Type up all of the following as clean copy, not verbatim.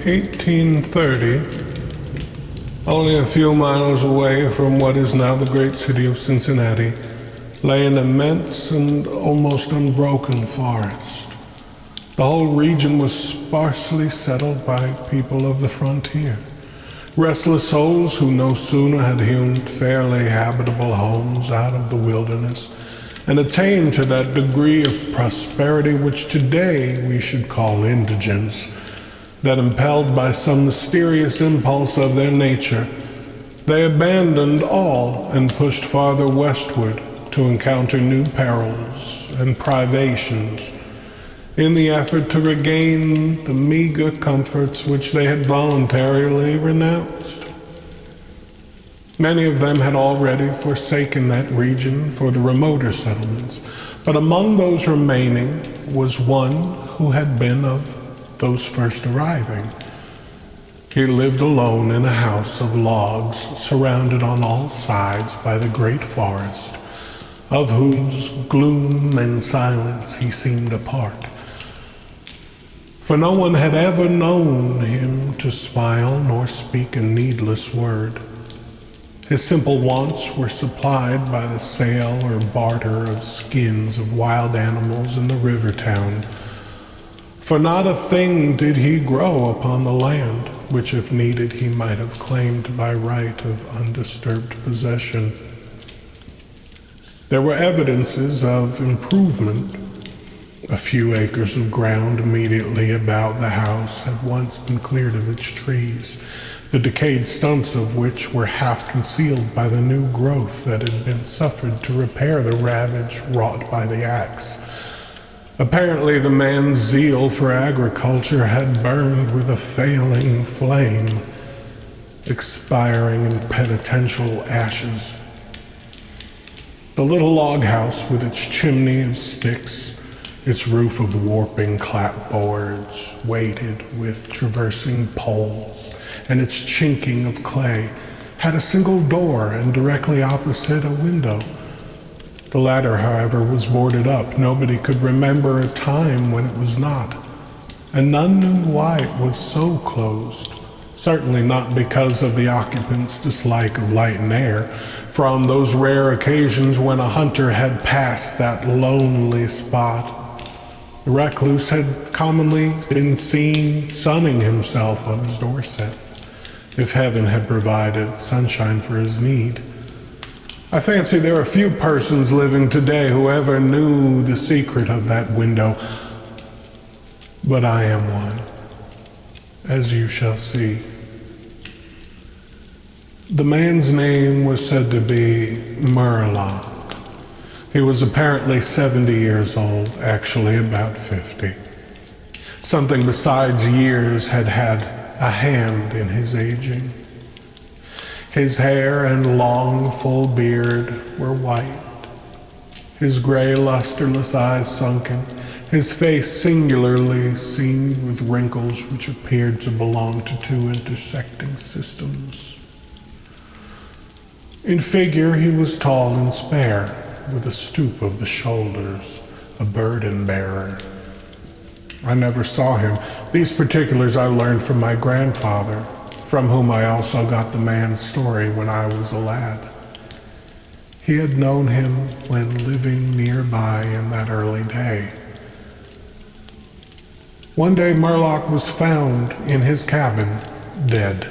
1830, only a few miles away from what is now the great city of Cincinnati, lay an immense and almost unbroken forest. The whole region was sparsely settled by people of the frontier, restless souls who no sooner had hewn fairly habitable homes out of the wilderness and attained to that degree of prosperity which today we should call indigence, that impelled by some mysterious impulse of their nature, they abandoned all and pushed farther westward to encounter new perils and privations in the effort to regain the meager comforts which they had voluntarily renounced. Many of them had already forsaken that region for the remoter settlements, but among those remaining was one who had been of those first arriving. He lived alone in a house of logs surrounded on all sides by the great forest, of whose gloom and silence he seemed a part. For no one had ever known him to smile nor speak a needless word. His simple wants were supplied by the sale or barter of skins of wild animals in the river town. For not a thing did he grow upon the land, which if needed he might have claimed by right of undisturbed possession. There were evidences of improvement. A few acres of ground immediately about the house had once been cleared of its trees, the decayed stumps of which were half concealed by the new growth that had been suffered to repair the ravage wrought by the axe. Apparently the man's zeal for agriculture had burned with a failing flame, expiring in penitential ashes. The little log house with its chimney of sticks, its roof of warping clapboards, weighted with traversing poles, and its chinking of clay, had a single door and directly opposite a window. The latter, however, was boarded up. Nobody could remember a time when it was not, and none knew why it was so closed. Certainly not because of the occupants' dislike of light and air, for on those rare occasions when a hunter had passed that lonely spot, the recluse had commonly been seen sunning himself on his doorstep, if heaven had provided sunshine for his need. I fancy there are few persons living today who ever knew the secret of that window, but I am one, as you shall see. The man's name was said to be Murlock. He was apparently 70 years old, actually about 50. Something besides years had had a hand in his aging. His hair and long, full beard were white, his gray, lusterless eyes sunken, his face singularly seamed with wrinkles which appeared to belong to two intersecting systems. In figure, he was tall and spare, with a stoop of the shoulders, a burden-bearer. I never saw him. These particulars I learned from my grandfather, from whom I also got the man's story when I was a lad. He had known him when living nearby in that early day. One day Murlock was found in his cabin, dead.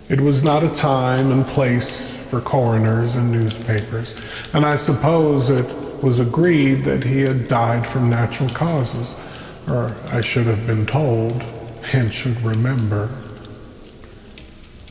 It was not a time and place for coroners and newspapers, and I suppose it was agreed that he had died from natural causes, or I should have been told, and should remember.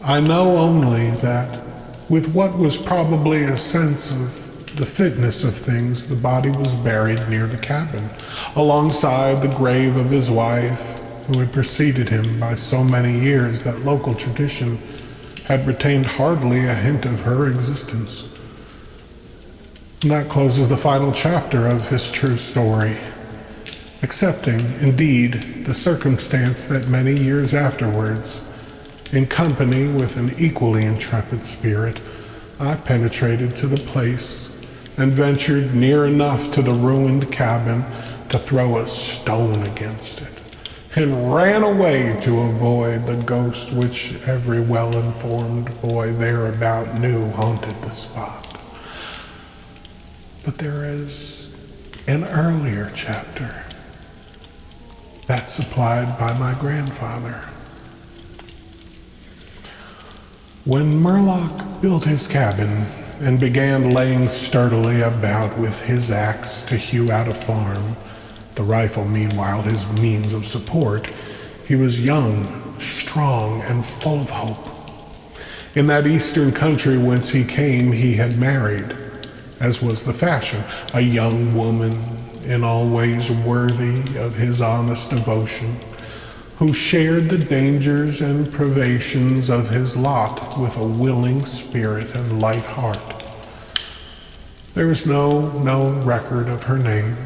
I know only that, with what was probably a sense of the fitness of things, the body was buried near the cabin, alongside the grave of his wife, who had preceded him by so many years that local tradition had retained hardly a hint of her existence. And that closes the final chapter of his true story, excepting, indeed, the circumstance that many years afterwards, in company with an equally intrepid spirit, I penetrated to the place and ventured near enough to the ruined cabin to throw a stone against it, and ran away to avoid the ghost which every well-informed boy thereabout knew haunted the spot. But there is an earlier chapter that's supplied by my grandfather. When Murloc built his cabin and began laying sturdily about with his axe to hew out a farm, the rifle meanwhile his means of support, he was young, strong, and full of hope. In that eastern country whence he came, he had married, as was the fashion, a young woman in all ways worthy of his honest devotion, who shared the dangers and privations of his lot with a willing spirit and light heart. There is no known record of her name.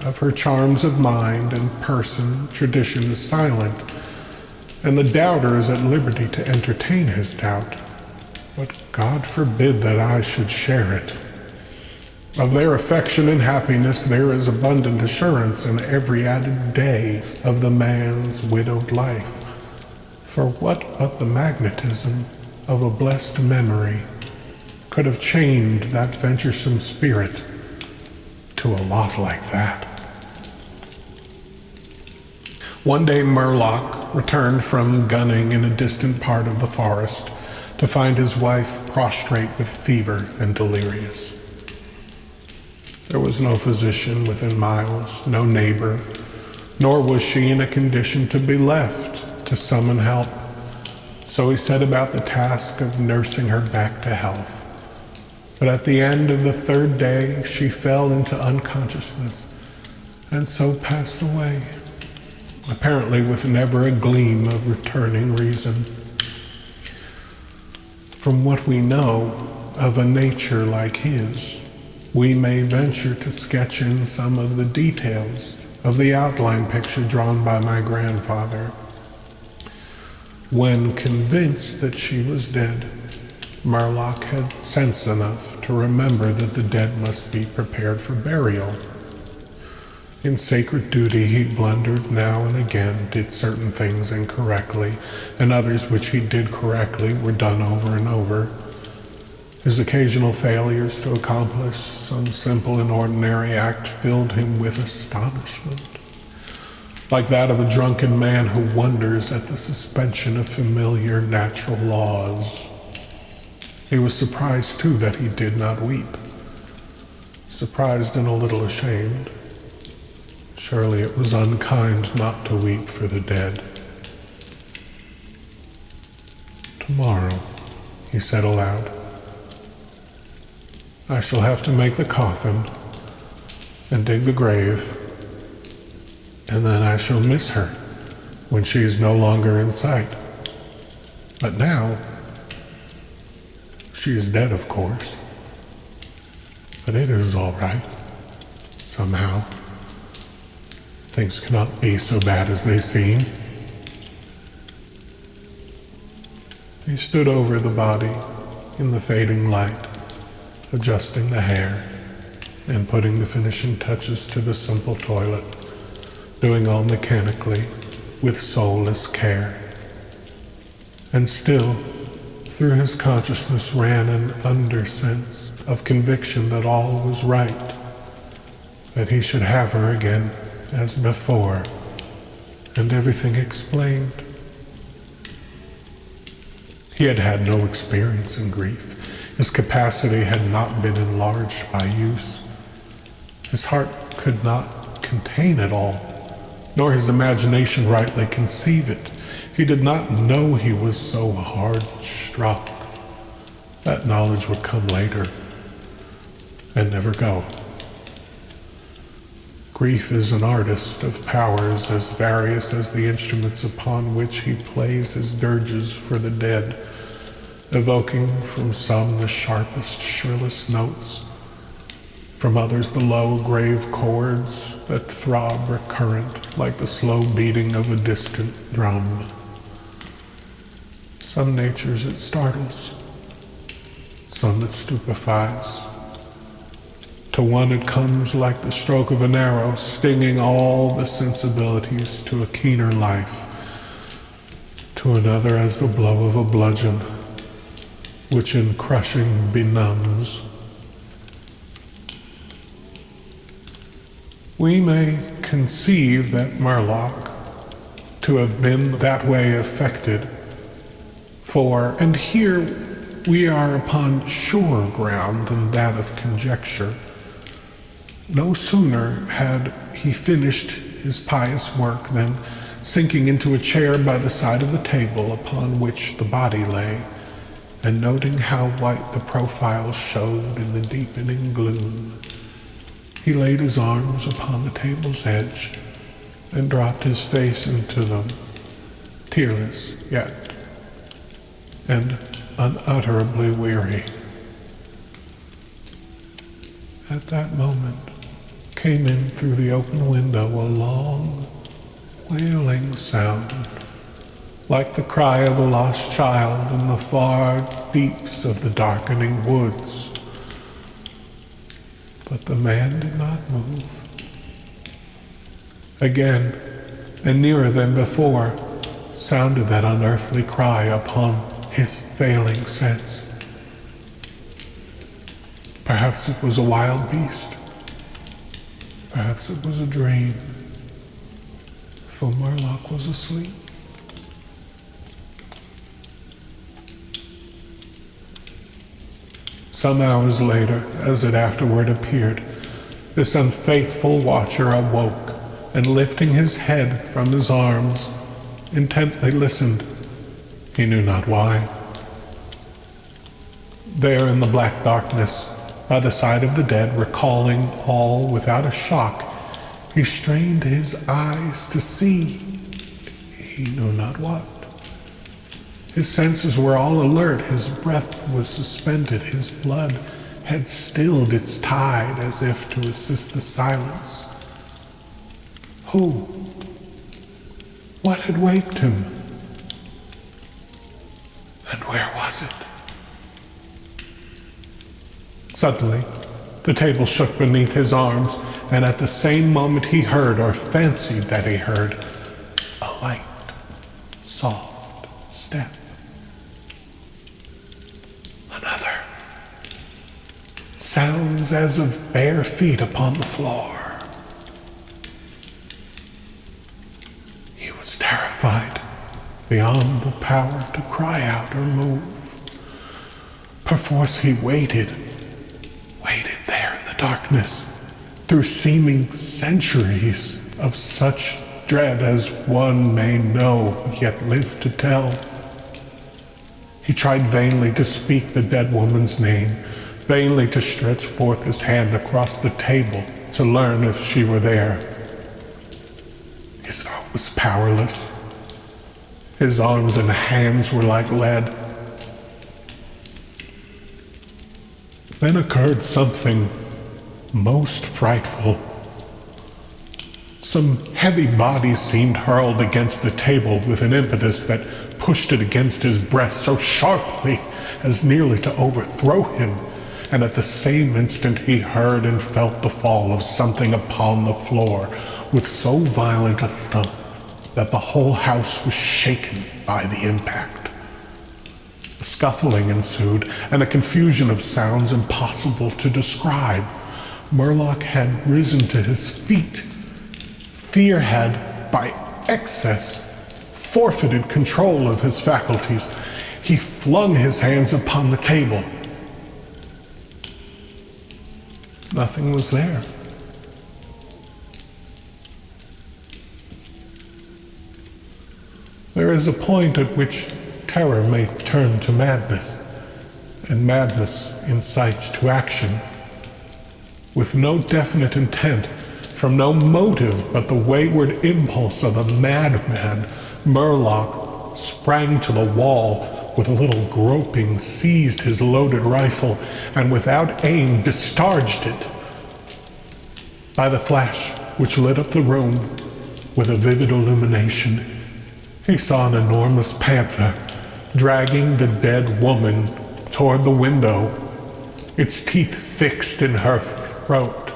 Of her charms of mind and person, tradition is silent, and the doubter is at liberty to entertain his doubt. But God forbid that I should share it. Of their affection and happiness there is abundant assurance in every added day of the man's widowed life. For what but the magnetism of a blessed memory could have chained that venturesome spirit to a lot like that? One day Murloc returned from gunning in a distant part of the forest to find his wife prostrate with fever and delirious. There was no physician within miles, no neighbor, nor was she in a condition to be left to summon help. So he set about the task of nursing her back to health. But at the end of the third day, she fell into unconsciousness and so passed away, apparently with never a gleam of returning reason. From what we know of a nature like his, we may venture to sketch in some of the details of the outline picture drawn by my grandfather. When convinced that she was dead, Murloc had sense enough to remember that the dead must be prepared for burial. In sacred duty he blundered now and again, did certain things incorrectly, and others which he did correctly were done over and over. His occasional failures to accomplish some simple and ordinary act filled him with astonishment, like that of a drunken man who wonders at the suspension of familiar natural laws. He was surprised, too, that he did not weep. Surprised and a little ashamed. Surely it was unkind not to weep for the dead. Tomorrow, he said aloud, I shall have to make the coffin and dig the grave, and then I shall miss her when she is no longer in sight. But now, she is dead, of course, but it is all right, somehow. Things cannot be so bad as they seem. He stood over the body in the fading light, adjusting the hair and putting the finishing touches to the simple toilet, doing all mechanically with soulless care. And still, through his consciousness ran an undersense of conviction that all was right, that he should have her again as before, and everything explained. He had had no experience in grief. His capacity had not been enlarged by use. His heart could not contain it all, nor his imagination rightly conceive it. He did not know he was so hard struck. That knowledge would come later and never go. Grief is an artist of powers as various as the instruments upon which he plays his dirges for the dead, evoking from some the sharpest, shrillest notes, from others the low, grave chords that throb recurrent like the slow beating of a distant drum. Some natures it startles, some it stupefies, to To one it comes like the stroke of an arrow, stinging all the sensibilities to a keener life. To another as the blow of a bludgeon, which in crushing benumbs. We may conceive that Murloc to have been that way affected, for, and here we are upon surer ground than that of conjecture, no sooner had he finished his pious work than, sinking into a chair by the side of the table upon which the body lay, and noting how white the profile showed in the deepening gloom, he laid his arms upon the table's edge and dropped his face into them, tearless yet, and unutterably weary. At that moment came in through the open window a long, wailing sound, like the cry of a lost child in the far deeps of the darkening woods. But the man did not move. Again, and nearer than before, sounded that unearthly cry upon his failing sense. Perhaps it was a wild beast. Perhaps it was a dream. For Murloc was asleep. Some hours later, as it afterward appeared, this unfaithful watcher awoke, and lifting his head from his arms, intently listened. He knew not why. There in the black darkness, by the side of the dead, recalling all without a shock, he strained his eyes to see, he knew not what. His senses were all alert, his breath was suspended, his blood had stilled its tide as if to assist the silence. Who? What had waked him? And where was it? Suddenly, the table shook beneath his arms, and at the same moment he heard, or fancied that he heard, a light, soft step. Another. Sounds as of bare feet upon the floor. He was terrified, beyond the power to cry out or move. Perforce he waited there in the darkness, through seeming centuries of such dread as one may know yet live to tell. He tried vainly to speak the dead woman's name, vainly to stretch forth his hand across the table to learn if she were there. His throat was powerless. His arms and hands were like lead. Then occurred something most frightful. Some heavy body seemed hurled against the table with an impetus that pushed it against his breast so sharply as nearly to overthrow him, and at the same instant he heard and felt the fall of something upon the floor with so violent a thump that the whole house was shaken by the impact. A scuffling ensued, and a confusion of sounds impossible to describe. Murloc had risen to his feet. Fear had, by excess, forfeited control of his faculties. He flung his hands upon the table. Nothing was there. There is a point at which terror may turn to madness, and madness incites to action. With no definite intent, from no motive but the wayward impulse of a madman, Murloc sprang to the wall, with a little groping seized his loaded rifle, and without aim discharged it. By the flash which lit up the room with a vivid illumination, he saw an enormous panther dragging the dead woman toward the window, its teeth fixed in her throat.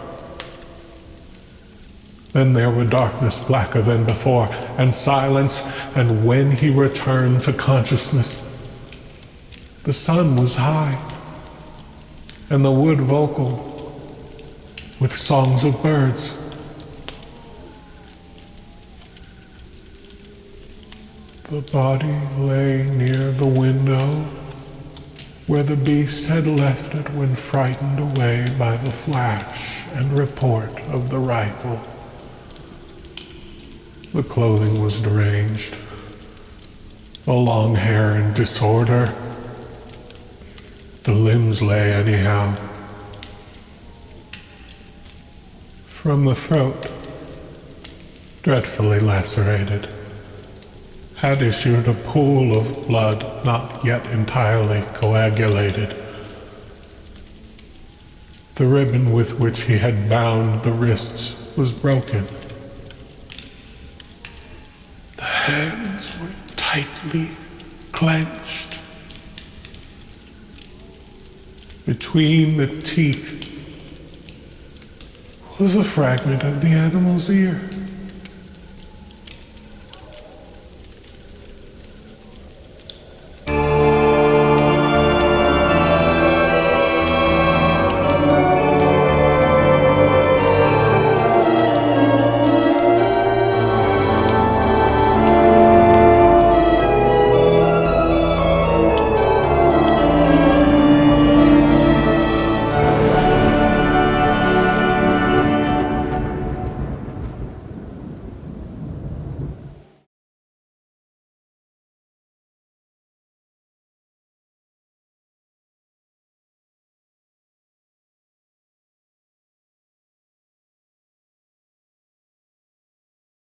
Then there were darkness blacker than before, and silence, and when he returned to consciousness, the sun was high, and the wood vocal with songs of birds. The body lay near the window where the beast had left it when frightened away by the flash and report of the rifle. The clothing was deranged, the long hair in disorder. The limbs lay anyhow. From the throat, dreadfully lacerated, had issued a pool of blood not yet entirely coagulated. The ribbon with which he had bound the wrists was broken. The hands were tightly clenched. Between the teeth was a fragment of the animal's ear.